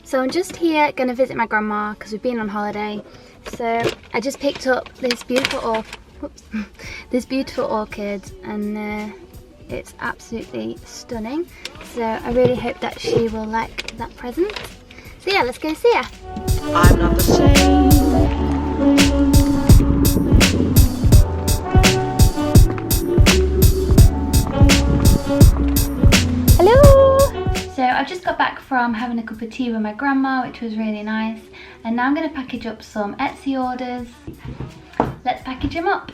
So I'm just here gonna visit my grandma because we've been on holiday. So I just picked up this beautiful orchid, and it's absolutely stunning. So I really hope that she will like that present. So yeah, let's go see her. I'm not the same. So I've just got back from having a cup of tea with my grandma, which was really nice, and now I'm going to package up some Etsy orders. Let's package them up.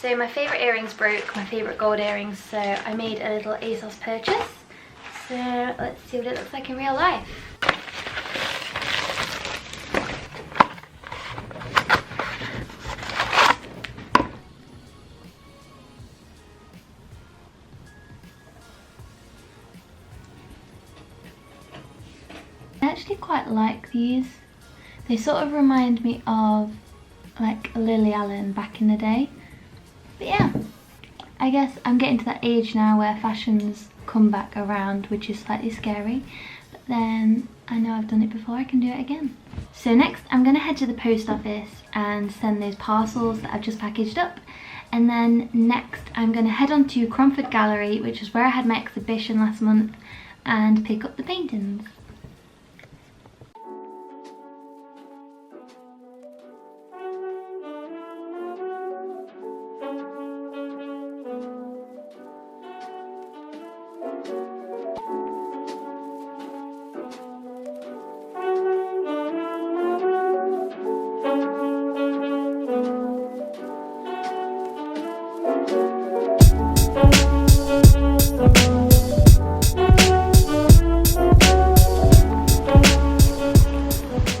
So my favourite earrings broke, my favourite gold earrings, so I made a little ASOS purchase. So let's see what it looks like in real life. I actually quite like these. They sort of remind me of like Lily Allen back in the day. But yeah, I guess I'm getting to that age now where fashions come back around, which is slightly scary. But then I know I've done it before, I can do it again. So next I'm going to head to the post office and send those parcels that I've just packaged up. And then next I'm going to head on to Cromford Gallery, which is where I had my exhibition last month, and pick up the paintings.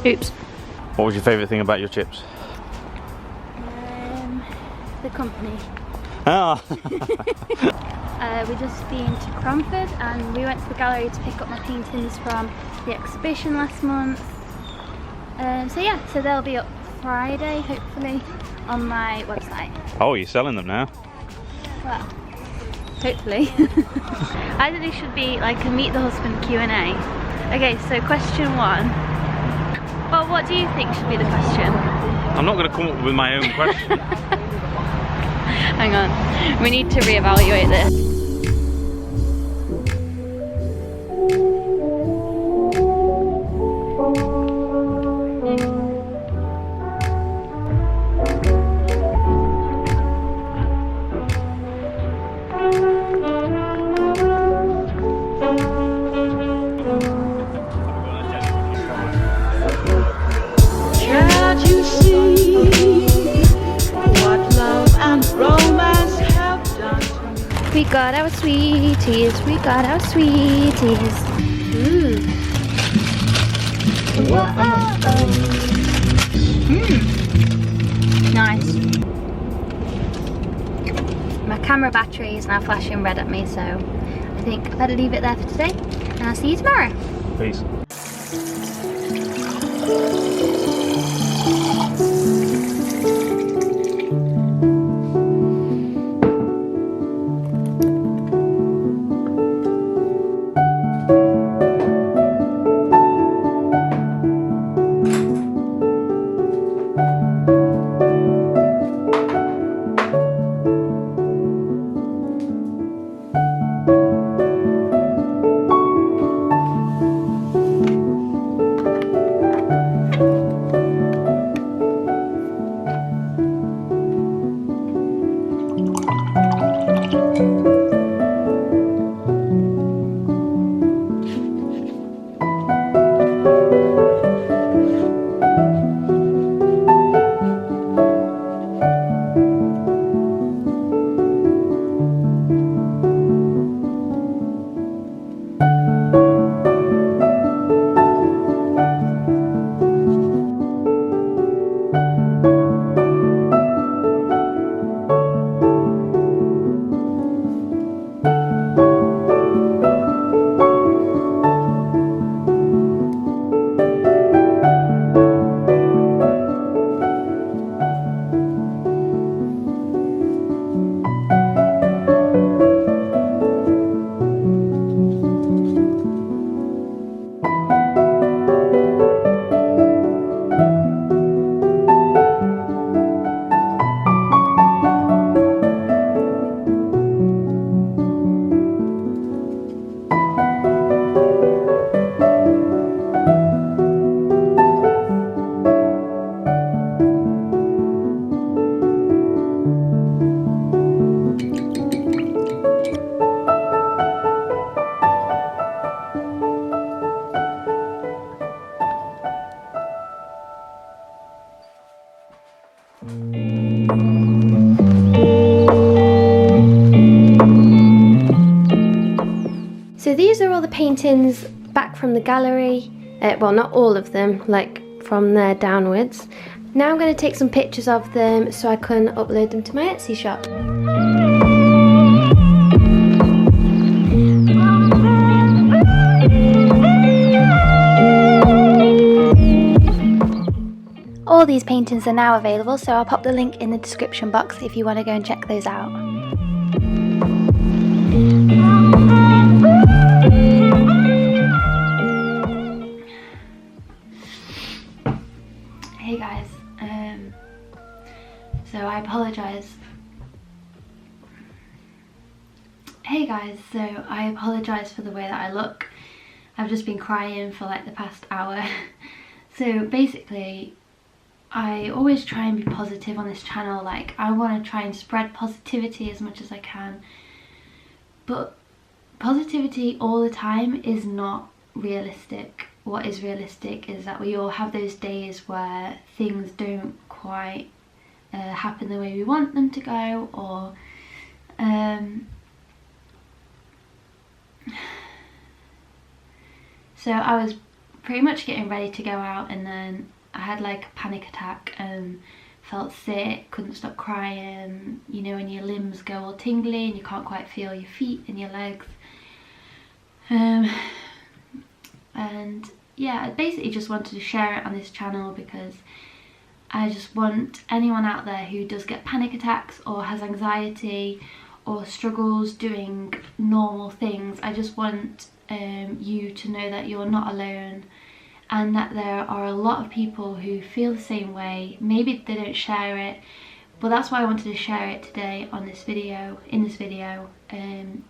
Oops. What was your favourite thing about your chips? The company. Ah. We just been to Cromford and we went to the gallery to pick up my paintings from the exhibition last month. So yeah, so they'll be up Friday hopefully on my website. Oh, you're selling them now? Well, hopefully. I think they should be like a meet the husband Q&A. Okay, so question 1. Well, what do you think should be the question? I'm not going to come up with my own question. Hang on, we need to reevaluate this. We got our sweeties, we got our sweeties. Ooh. Whoa. Nice. My camera battery is now flashing red at me, so I think I better leave it there for today, and I'll see you tomorrow. Peace. So these are all the paintings back from the gallery, well, not all of them, like from there downwards. Now I'm going to take some pictures of them so I can upload them to my Etsy shop. All these paintings are now available, so I'll pop the link in the description box if you want to go and check those out. Hey guys, so I apologise. For the way that I look. I've just been crying for like the past hour. So basically, I always try and be positive on this channel. Like, I want to try and spread positivity as much as I can. But positivity all the time is not realistic. What is realistic is that we all have those days where things don't quite happen the way we want them to go, or so I was pretty much getting ready to go out, and then I had like a panic attack and felt sick, couldn't stop crying, you know, when your limbs go all tingly and you can't quite feel your feet and your legs. And yeah, I basically just wanted to share it on this channel because I just want anyone out there who does get panic attacks or has anxiety or struggles doing normal things, I just want you to know that you're not alone, and that there are a lot of people who feel the same way. Maybe they don't share it, but that's why I wanted to share it today on this video,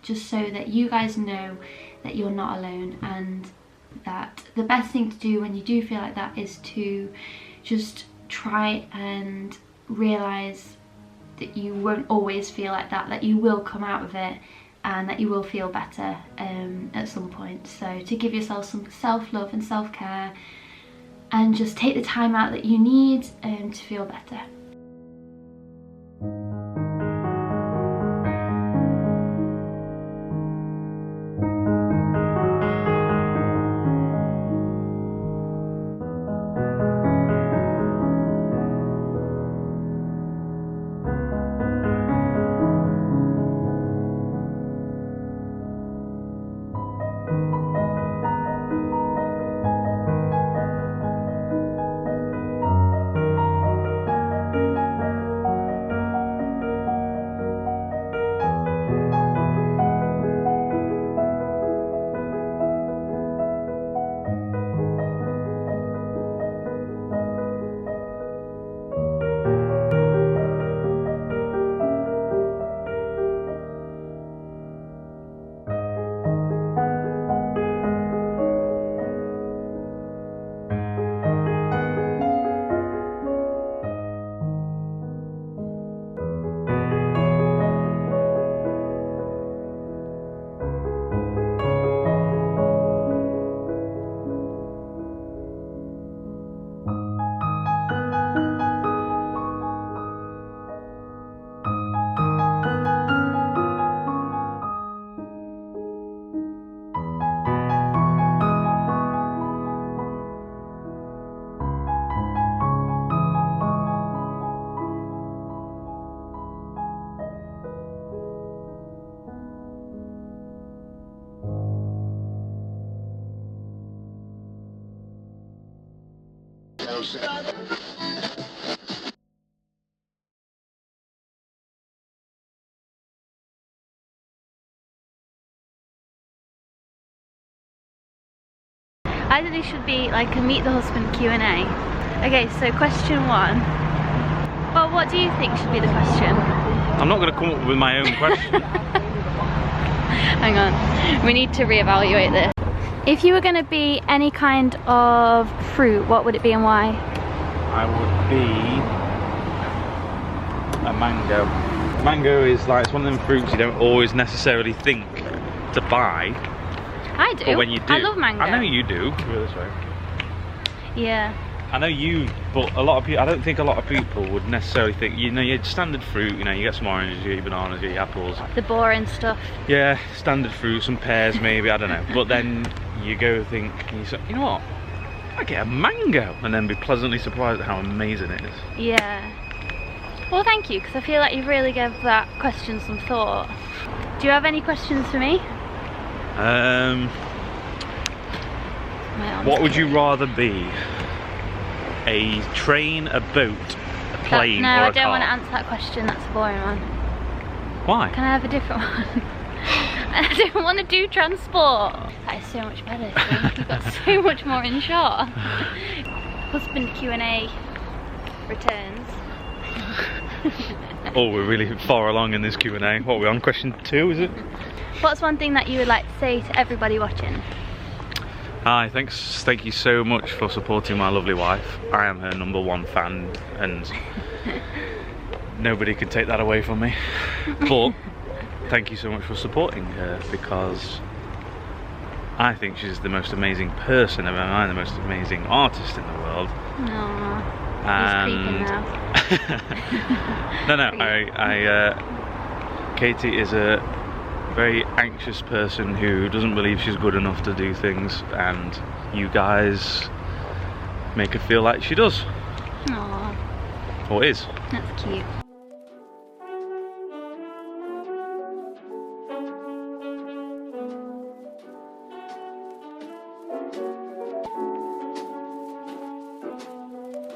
just so that you guys know that you're not alone, and that the best thing to do when you do feel like that is to just try and realise that you won't always feel like that you will come out of it, and that you will feel better at some point. So to give yourself some self-love and self-care, and just take the time out that you need to feel better. I think this should be like a meet the husband Q&A. Okay, so question 1. Well, what do you think should be the question? I'm not going to come up with my own question. Hang on, we need to reevaluate this. If you were going to be any kind of fruit, what would it be and why? I would be a mango. Mango is like, it's one of them fruits you don't always necessarily think to buy. I do. But when you do, I love mango. I know you do. Go this way. Yeah. I know you, but a lot of people, I don't think a lot of people would necessarily think, you know, your standard fruit, you know, you get some oranges, you get bananas, you get apples. The boring stuff. Yeah, standard fruit, some pears maybe, I don't know. But then you go think, and you say, you know what, I get a mango, and then be pleasantly surprised at how amazing it is. Yeah. Well, thank you, because I feel like you've really gave that question some thought. Do you have any questions for me? What would you rather be? A train, a boat, a plane, No, or a I don't car? want to answer that question, that's a boring one. Why? Can I have a different one? I don't want to do transport. That is so much better. You've got so much more in shot. Husband Q&A returns. Oh, we're really far along in this Q&A. What, are we on question 2, is it? What's one thing that you would like to say to everybody watching? Hi, thank you so much for supporting my lovely wife. I am her #1 fan, and nobody can take that away from me. But thank you so much for supporting her, because I think she's the most amazing person ever, and I'm the most amazing artist in the world. Aww, he's creeping now. No, Katie is a very anxious person who doesn't believe she's good enough to do things, and you guys make her feel like she does. Aww, Or is. that's cute.